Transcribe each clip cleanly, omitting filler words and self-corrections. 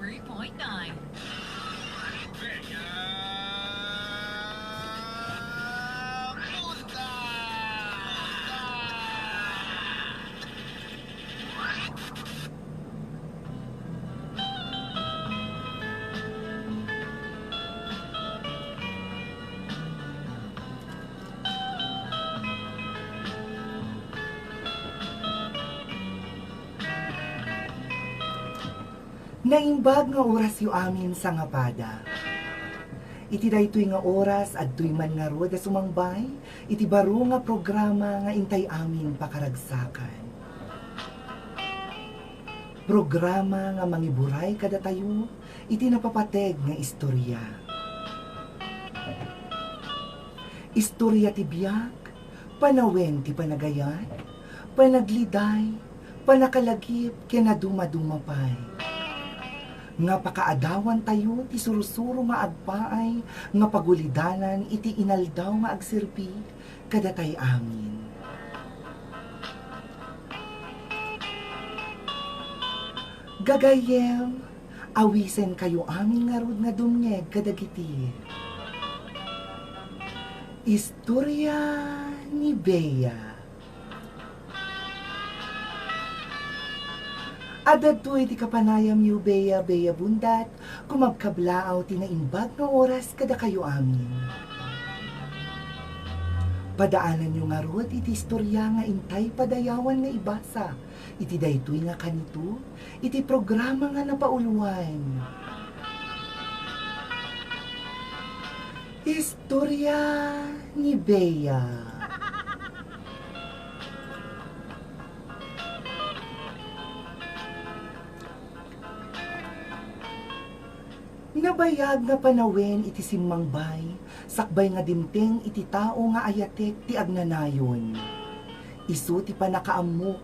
93.9. Naimbag nga oras yu amin sa ngapada. Iti daytoy nga oras adtoy man nga rod a sumangbay, iti baro nga programa nga intay amin pakaragsakan. Programa nga mangiburay kada tayo, iti napapateg nga istorya. Istorya ti biyak, panawen ti panagayat, panagliday, panakalagip, kinadumadumapay. Nga pakaadawan tayo ti surusuro nga agpaay, nga pagulidanan iti inaldaw nga agserbi, kadatay amin. Gagayem, awisen kayo amin nga rod nga dumngeg kadagiti. Istorya ni Bea. Adadtoy ti kapanayam yu Bea Bundat, kumagkablaaw ti naimbag nga oras kada kayo amin. Padaanan yu nga rod iti istorya nga intay padayawan nga ibasa, iti daytoy nga kanito, iti programa nga napauluan. Istorya ni Bea. Nabayag nga panawen iti simmangbay, sakbay nga dimteng iti tao nga ayatek ti agnanayon. Isu ti panakaamok,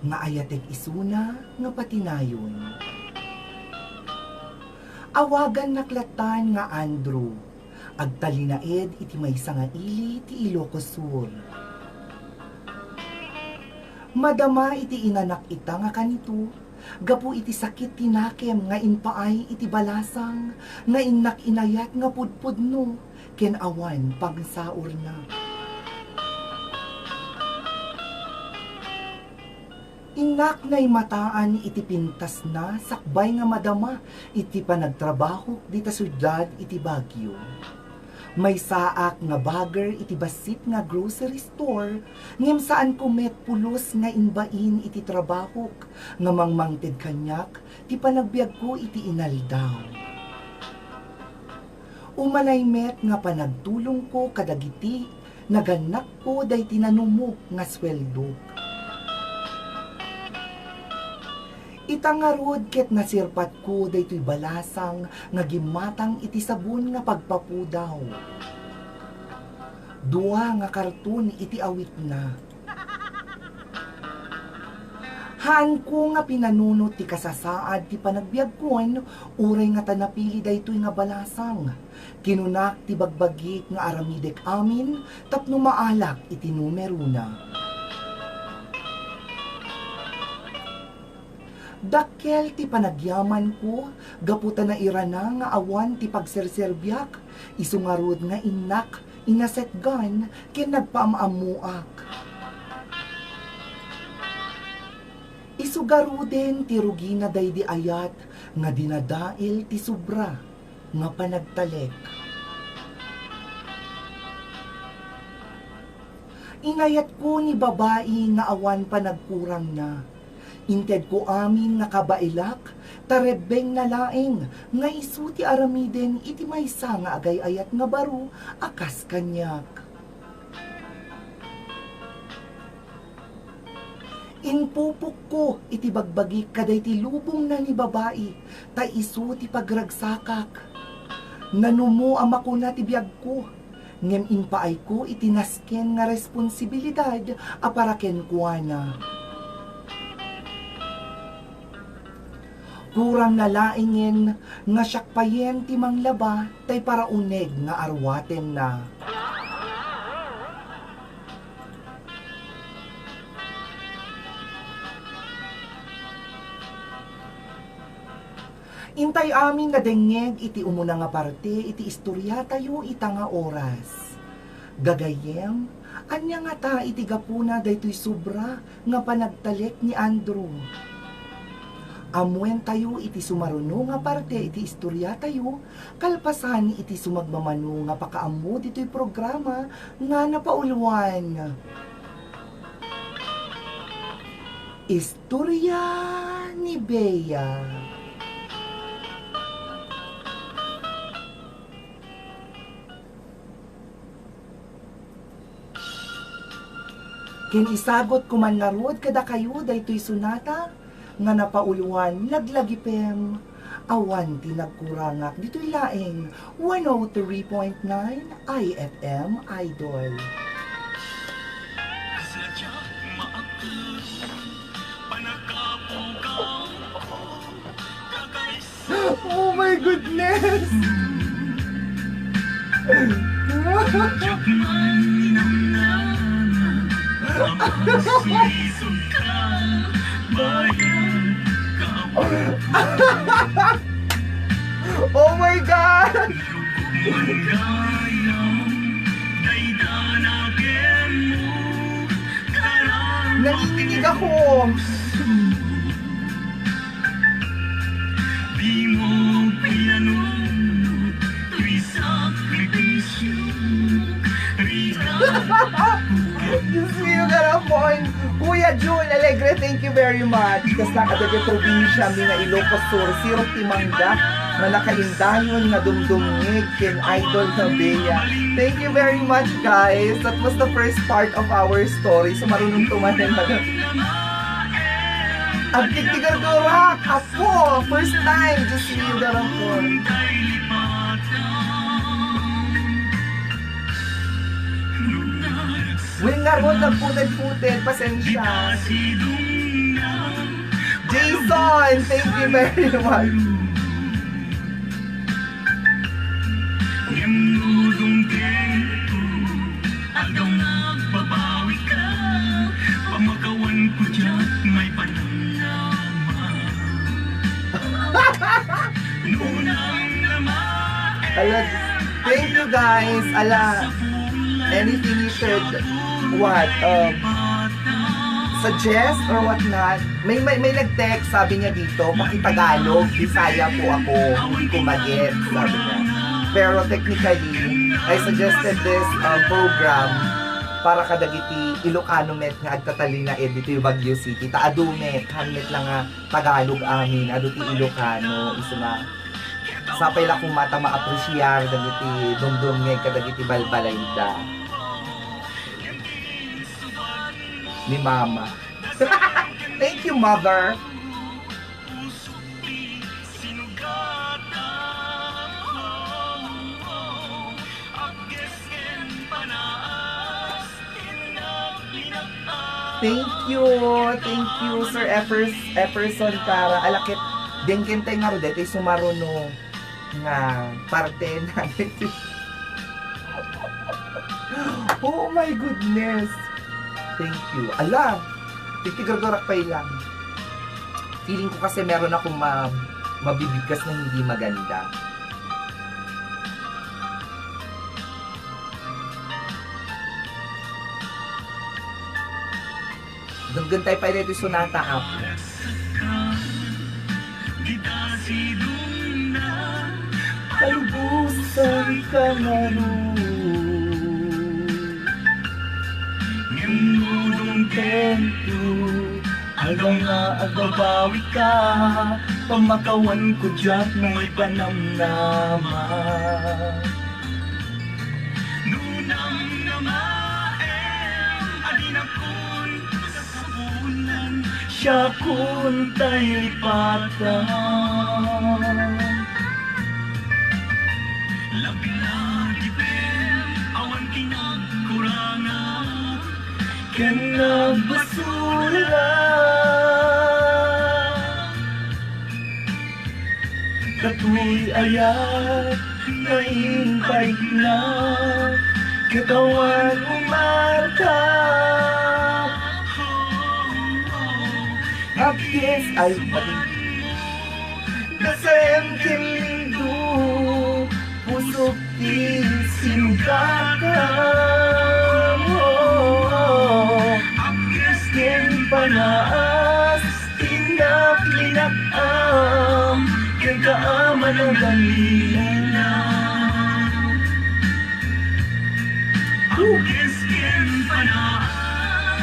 nga ayatek isuna nga patinayon. Awagan naklatan nga Andrew, agtalinaed iti maysa nga ili ti Ilocano Sur. Madama iti inanak ita nga kanito, gapu iti sakit tinakem nga inpaay iti balasang, nga inak inayat nga pudpudno, ken awan pagsaur na. Inak na mataan iti pintas na, sakbay nga madama, iti panagtrabaho dita syudad iti Baguio. May saak nga bagger iti basit nga grocery store, ngem saan kumet pulos nga inbain iti trabahok, nga mangmangted kanyak, ti panagbiag ko iti inaldaw. Umalay met nga panagtulong ko kadagiti, naganak ko day tinanumok nga sweldo. Itangarod ket nasirpat ko daytoy balasang nga gimatang iti sabon nga pagpapudaw. Dua nga karton iti awit na. Haan ko nga pinanunot ti kasasaad ti panagbiag kon, uray nga tanapili daytoy nga balasang. Kinunak ti bagbagik nga aramidek amin, tapno maalak iti numero na. Dakkel ti panagyaman ko, gaputan na irana nga awan ti pagserserbiak, isungarod nga inak, inasetgan, ken nagpaamamuak. Isugaruden ti rugi na daydi ayat, nga dinadail ti subra, nga panagtalek. Inayat ko ni babae nga awan panagkurang na. Inted ko amin nga kabailak, tarebeng na laeng, nga isu ti aramiden iti maysa nga agay-ayat nga baro, akas kanyak. Inpupok ko iti bagbagi kaday ti lubong na ni babae, ta isu ti pagragsakak. Nanumo ama ko na ti biyag ko, ngem inpaay ko iti nasken nga responsibilidad aparaken kuana. Kurang nalaingin nga syakpayen ti manglaba tay para uneg nga arwaten na. Intay amin nga dengeg iti umuna nga parte, iti istorya tayo ita nga oras. Gagayem, anya nga ta iti gapuna daytoy sobra nga panagtalek ni Andrew. Amuen tayo iti sumaruno nga parte iti istorya tayo, kalpasan iti sumagmamano nga pakaammo dito'y programa nga napauluan. Istorya ni Bea. Kinisagot ko man narod kada kayo daytoy sunata nga napauluan laglagipem awan tinagkurangak dito'y laeng 103.9 IFM Idol. Oh my goodness! Oh my God! Nanginginig ako! Diyos mio, garapon! Kuya June Alegre, thank you very much. Kas nakadagay probinsya, mina Ilocos Sur, Siro Timangga, na nakaindayon nga dumdumig kin Idol na Bea. Thank you very much, guys. That was the first part of our story. So, marunong tumanin na. Agtigardurak! Ako! First time! Diyos mio, garapon. Wing nga ron, nagputed-puted, pasensya. Jason, thank you very much. Ala, thank you guys. Ala, anything you should suggest or what not. May nag-text, sabi niya dito, pakitagalog, Bisaya po ako, hindi ko mag-get, sabi niya. Pero technically, I suggested this program para kadagiti Ilocano Met nga agtatali na dito yung Baguio City. Taadumet, hanmet lang nga Tagalog amin, aduti Ilocano, iso na sapay lang kung mata ma-appreciar dagiti dumdumeg kadagiti balbalayda ni Mama. Thank you, Mother. Thank you, Sir Efferson Cara. Alakit, dengkentay nga ro, dito sumaruno nga parte natin. Oh my goodness. Thank you. Ala, titigagarak pa lang. Feeling ko kasi meron akong mabibigkas na hindi maganda. Gantay pa rin ito sunata ako. Kalubusan ka nga Ngudong tento hanggang nga agabawi ka pamakawan ko dyan may panamnama nunang namaem adinakon sa sabunan siya kuntay lipatan labing awan kinagkurangan Kanang basura Katuloy ayat Naimpay na Katawan umarta Hapis ay pati Nasem Kilindo, pusok di sinugatan. Ken panaas, tinaklinakam, ken kaaman ang ganina.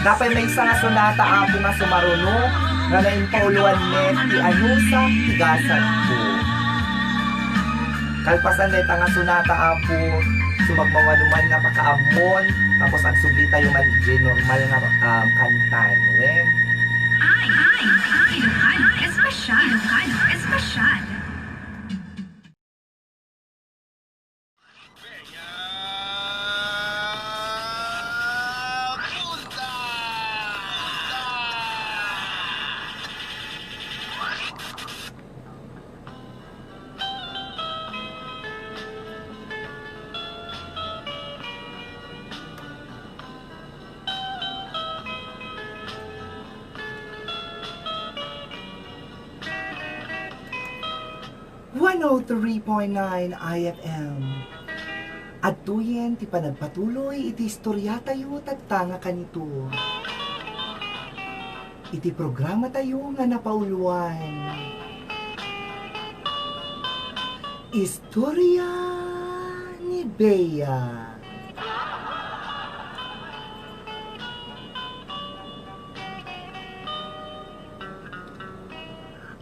Dapat may isang sonata apo nga sumaruno nga naimpauluan net ti anusa tigasan ko. Kalpasan net nga sonata apo sumagmawanuman nga pakaamon tapos ang sublita yung man normal nga kantan. Ilocano, espesyal. Ilocano, espesyal. One 103.9 IFM. At tuyen ti panagpatuloy iti istorya tayo tagtanga kanito. Iti programa tayo nga napauluan. Istorya ni Bea.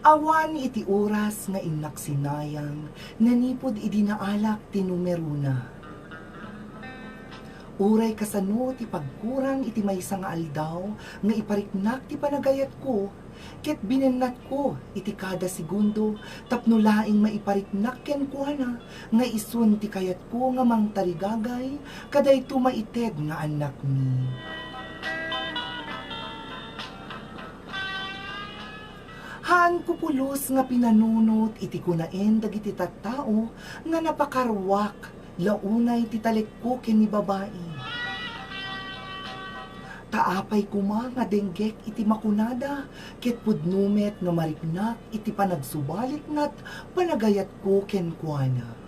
Awan iti oras nga inak sinayang, nanipod idinaalak ti numero na. Uray kasano ti pagkurang iti maysa nga aldaw, nga ipariknak ti panagayat ko, ket binenat ko iti kada segundo, tapno laing maipariknak ken kuana, nga isun ti kayat ko nga mangtarigagay, kaday tumaited nga anak mi. Haan pupulos nga pinanunot iti kunaen dagiti tattao nga napakarwak launay ti talekko ken ni babae. Taapay kuma nga denggek iti makunada ket pudnumet nga mariknak iti panagsubalit nat panagayat ko ken kuana.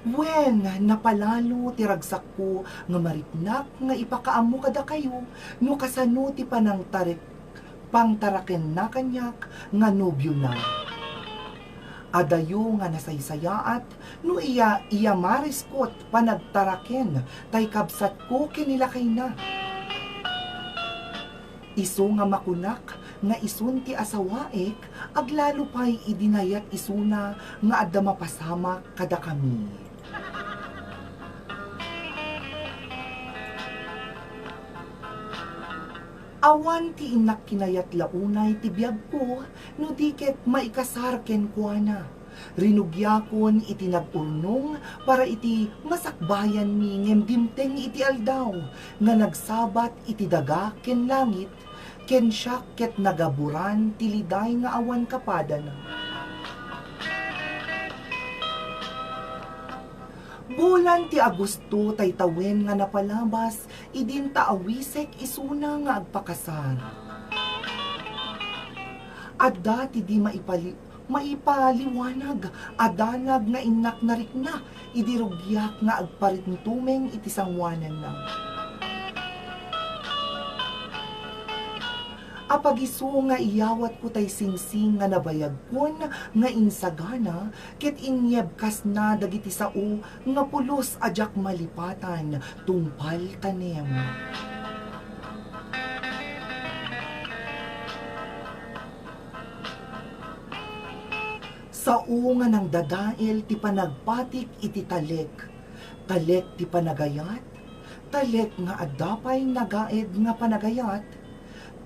Wen, napalalo ti ragsak ko nga mariknak nga ipakaammo kada kayo no kasano ti pangtaraken na kanyak nga nobyo na. Adayo nga nasaysayaat no iya mariskot panagtaraken tay kabsat ko kinilakay na. Iso nga makunak nga isun ti asawaek aglalo pay idinayat isuna nga adda mapasama kada kami. Awan ti inak kinayat launay ti biyag ko, no diket maikasar ken kuana. Rinugyakon iti nagurnong para iti masakbayan mi ngem dimteng iti aldaw, nga nagsabat iti daga ken langit, ken siya ket nagaburan ti liday nga awan kapadan. Bulan ti Agosto tay tawen nga napalabas, idin taawisek isuna nga agpakasar. Adda ti di maipaliwanag, adanag nga inak narikna, idirugyak nga agparintumeng iti sangwanan na. Apagiso nga iyawat ko tay singsing nga nabayagkon nga insagana, ket inyebkas na dagiti sao nga pulos ajak malipatan, tungpal tanem. Sao nga nang dadael ti panagpatik iti talek, talek ti panagayat, talek nga addapay nagaed nga panagayat,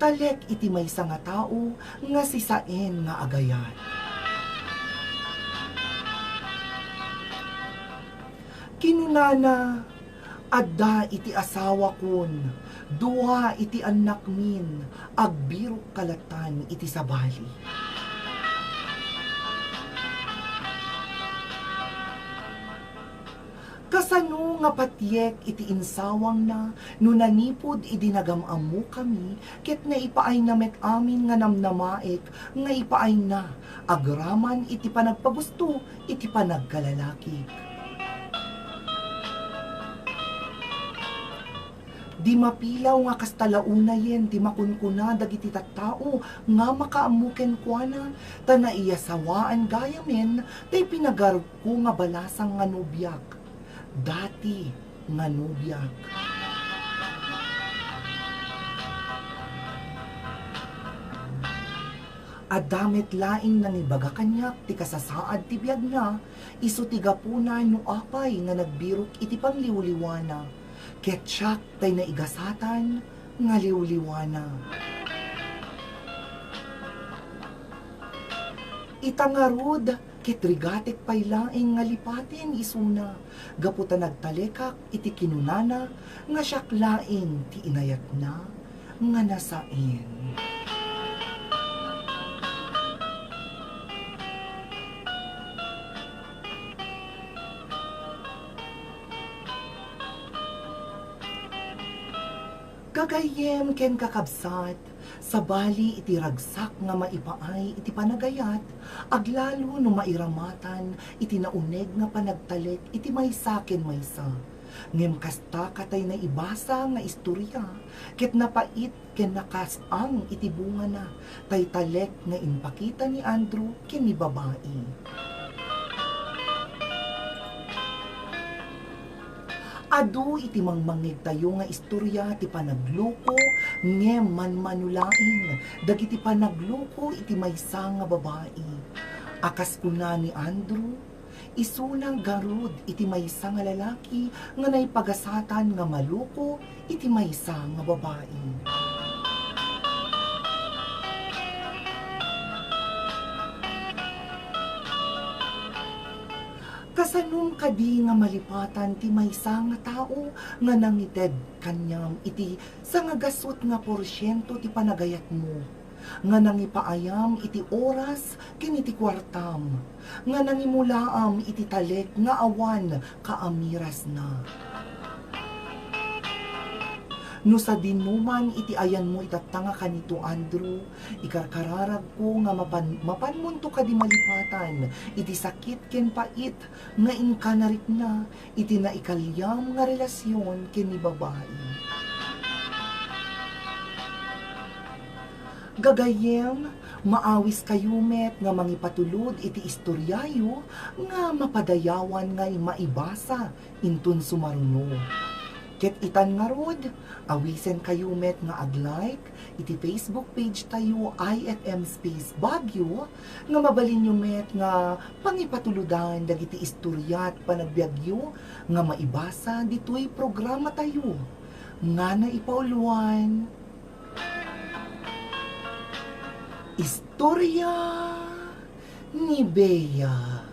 talek iti maysa nga tao nga sisaen nga agayat. Kinunana, adda iti asawa kon, duha iti anak min, agbirok kalatan iti sabali. Kasano nga patyek iti insawang na, no nanipod idinagamamu kami, ket naipaay na met amin nga namnamaek, nga ipaay na, agraman iti panagpagusto, iti panagkalalaki. Di mapilaw nga kastalauna yen, di makunkuna dagiti tattao, nga makaamuken kuana, ta naiyasawaan gayamen, tay pinagarog ko nga balasang nga nubyak. Dati nga nubyak. Adamit laing nangibaga kanyak, ti kasasaad ti biyag na, iso ti gapuna no apay nga nagbirok iti pangliwliwana. Ketsak tay naigasatan nga liwliwana. Itangarod, kitrigatik pay laing nga lipatin isuna, gaputa nagtalekak iti kinunana, nga siyak laing ti inayat na, nga nasain. Gagayem ken kakabsat, sa bali iti ragsak nga maipaay iti panagayat, aglalo no mairamatan iti nauneg nga panagtalek iti maysaken maysa. Ngem kasta katay na ibasa nga istorya, ket napait ken nakasang iti bunga na, tay talek nga inpakita ni Andrew ken ni babae. Adu iti mangmangig tayo nga istorya ti panagluko ngem manmanulain dagiti panagluko iti maysa nga babae. Akas kuna ni Andrew, isunang garud iti maysa nga lalaki nga naipagasatan nga maluko iti maysa nga babae. Kasanong kadi nga malipatan ti maysa nga tao nga nangited kanyam iti sa nga gasot nga porsyento ti panagayat mo, nga nangipaayam iti oras ken iti kwartam, nga nangimulaam iti talek nga awan kaamiras na. No sa dinuman iti ayan mo itatanga kanito Andrew, ikarkararag ko nga mapanmunto ka di malipatan, iti sakit ken pait, nga inkanarik na, iti naikalyam nga relasyon ken ni babae. Gagayem, maawis kayo met nga mangipatulod iti istoryayo, nga mapadayawan nga maibasa, intun sumaruno. Ket itan nga rod, awisen kayo met nga ag-like, iti Facebook page tayo IFM Space Baguio, nga mabalin nyo met nga pangipatuludan dagiti istorya at panagbiagyo, nga maibasa dito'y programa tayo, nga naipauluan. Istorya ni Bea.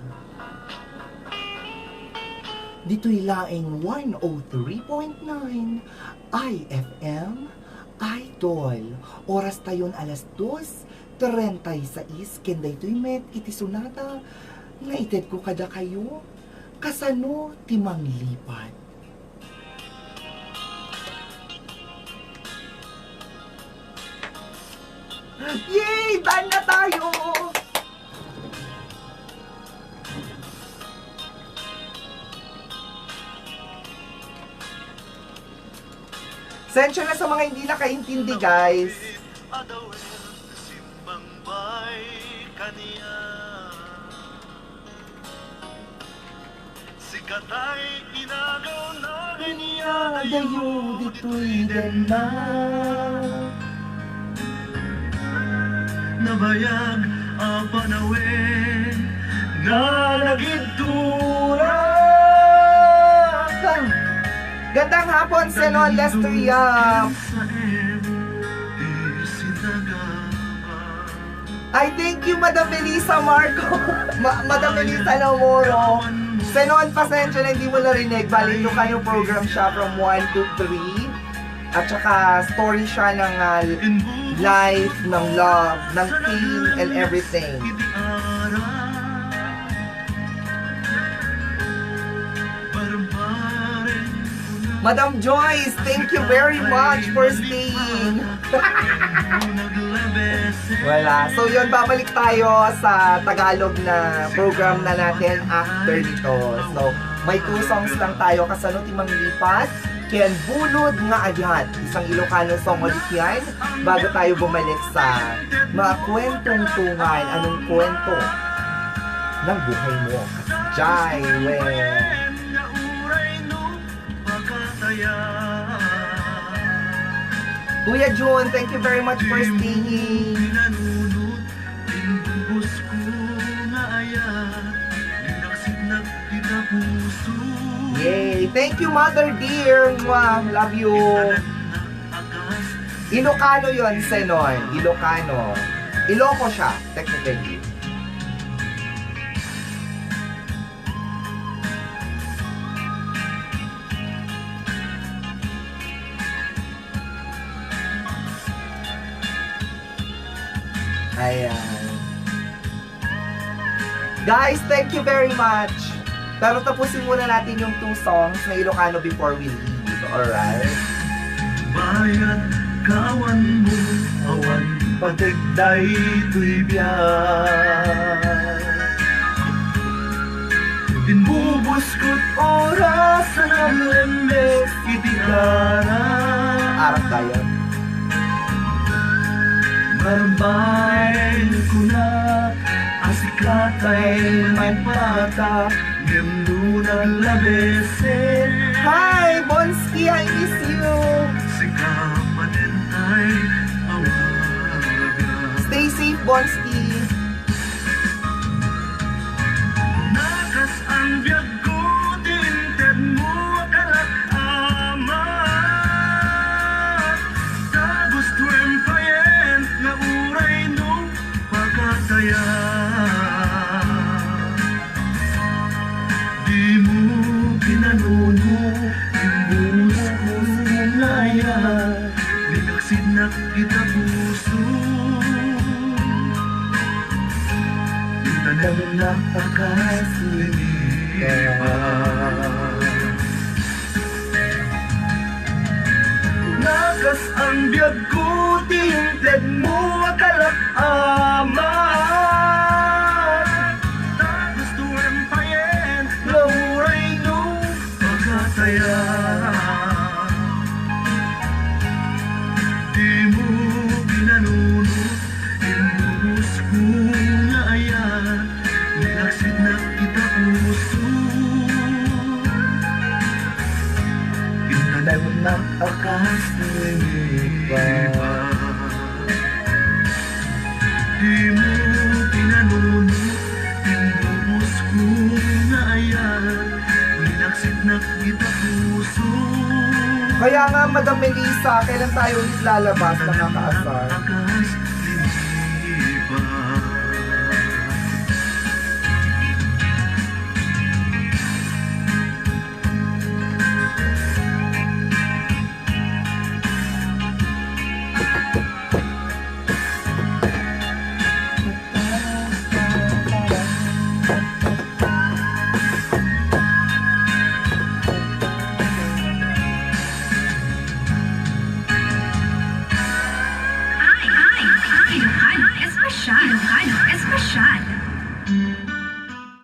Dito'y laing 103.9 IFM Idol. Oras tayon alas 2:36 ken daytoy met iti sunata nga ited ko kada kayo kasano ti manglipat. Yay! Done na tayo! Sensya na sa mga hindi nakaintindi, guys. Sikatay inagaw na ganiya dayo dito'y na nabayag apanawen nga nagidtura. Gandang hapon, Senon Istorya. I thank you, Madam Melissa Marco. Madam Melissa Lamoro. Senon, pasensya na hindi mo narinig. Bali, Ilocano program siya from 1 to 3. At saka story siya ng life, ng love, ng pain, and everything. Madam Joyce, thank you very much for staying. Wala. So yun, babalik tayo sa Tagalog na program na natin after nito. So, may 2 songs lang tayo. Kasanot imang lipat. Ken Bunod nga Ayat. Isang Ilocano song ulit yan. Bago tayo bumalik sa mga kwentong tungal. Anong kwento ng buhay mo? Jai, Kuya June, thank you very much for staying. Yay! Thank you, Mother dear. Mwah, love you. Ilocano yun, Senon. Ilocano. Iloco siya, technically. Ayan. Guys, thank you very much. Pero tapusin muna natin yung 2 songs na Ilocano before we leave. Alright? Bayat kawan mo, awan patigday to'y biyak. Dinbubos-kot oras sa nalemes itigara. Arap tayo. Marbayin ko na, asikatay may pata, gendo naglabesen. Hi, Bonsky, I miss you. Sikapan ay awaga. Stay safe, Bonsky. Nakas ang biyag ko, tinted mo akalat ama. Tapos tuwempayen na uray no pagkataya. Di mo pinanuno, imbus ko naya, linaksid na kita puso. Tanang napakaslipan. Nakas ang biyag ko, tinted mo akalap amat. Tapos tuwempayen, lauray no pagkataya. Di mo pinanuno, imbus ko na ayan, nilaksid na kita puso. Inanang napakaslipan. Di mo pinanuno, imbus ko na ayan, nilaksid na kita puso. Kaya nga, Madam Melissa, kailan tayo ulit lalabas na nakaasar?